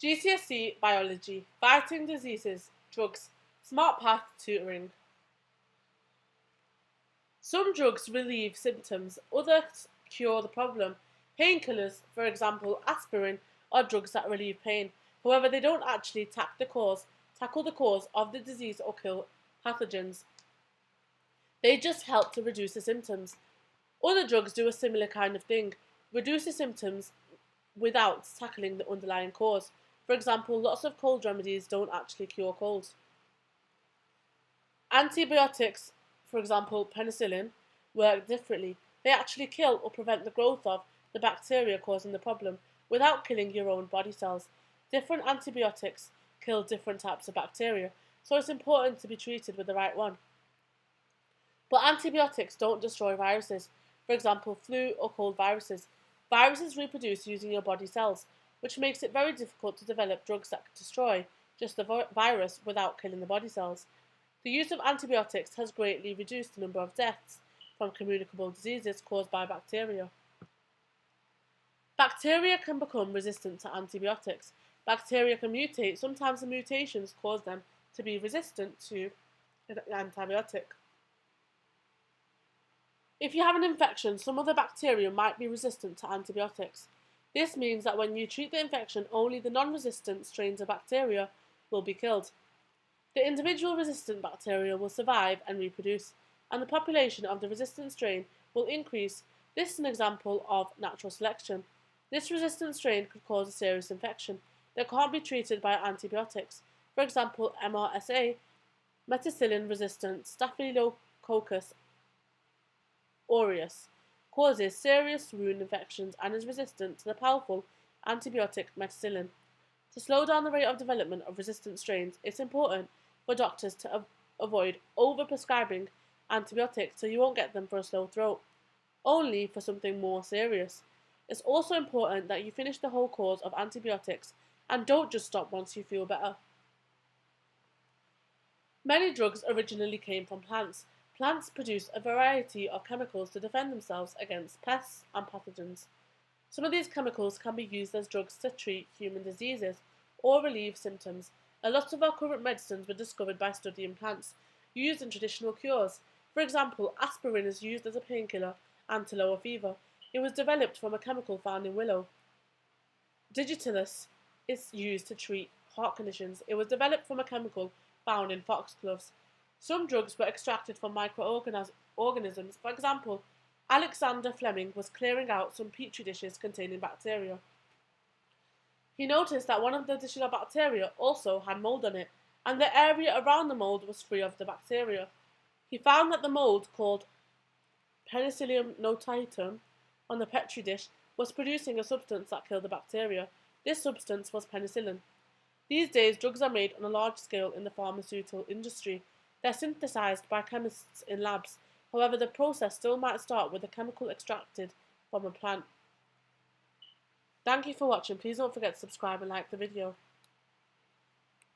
GCSE Biology, Fighting Diseases, Drugs, SMARTPATHTUTORING. Some drugs relieve symptoms, others cure the problem. Painkillers, for example aspirin, are drugs that relieve pain. However, they don't actually tackle the cause of the disease or kill pathogens. They just help to reduce the symptoms. Other drugs do a similar kind of thing, reduce the symptoms without tackling the underlying cause. For example, lots of cold remedies don't actually cure colds. Antibiotics, for example penicillin, work differently. They actually kill or prevent the growth of the bacteria causing the problem without killing your own body cells. Different antibiotics kill different types of bacteria, so it's important to be treated with the right one. But antibiotics don't destroy viruses. For example, flu or cold viruses. Viruses reproduce using your body cells, which makes it very difficult to develop drugs that can destroy just the virus without killing the body cells. The use of antibiotics has greatly reduced the number of deaths from communicable diseases caused by bacteria. Bacteria can become resistant to antibiotics. Bacteria can mutate. Sometimes the mutations cause them to be resistant to an antibiotic. If you have an infection, some of the bacteria might be resistant to antibiotics. This means that when you treat the infection, only the non-resistant strains of bacteria will be killed. The individual resistant bacteria will survive and reproduce, and the population of the resistant strain will increase. This is an example of natural selection. This resistant strain could cause a serious infection that can't be treated by antibiotics. For example, MRSA, methicillin-resistant Staphylococcus aureus, causes serious wound infections and is resistant to the powerful antibiotic methicillin. To slow down the rate of development of resistant strains, it's important for doctors to avoid over-prescribing antibiotics so you won't get them for a sore throat, only for something more serious. It's also important that you finish the whole course of antibiotics and don't just stop once you feel better. Many drugs originally came from plants. Plants produce a variety of chemicals to defend themselves against pests and pathogens. Some of these chemicals can be used as drugs to treat human diseases or relieve symptoms. A lot of our current medicines were discovered by studying plants used in traditional cures. For example, aspirin is used as a painkiller and to lower fever. It was developed from a chemical found in willow. Digitalis is used to treat heart conditions. It was developed from a chemical found in foxgloves. Some drugs were extracted from microorganisms. For example, Alexander Fleming was clearing out some petri dishes containing bacteria. He noticed that one of the dishes of bacteria also had mold on it, and the area around the mold was free of the bacteria. He found that the mold, called Penicillium notatum, on the petri dish was producing a substance that killed the bacteria. This substance was penicillin. These days, drugs are made on a large scale in the pharmaceutical industry. They're synthesized by chemists in labs. However, the process still might start with a chemical extracted from a plant. Thank you for watching. Please don't forget to subscribe and like the video.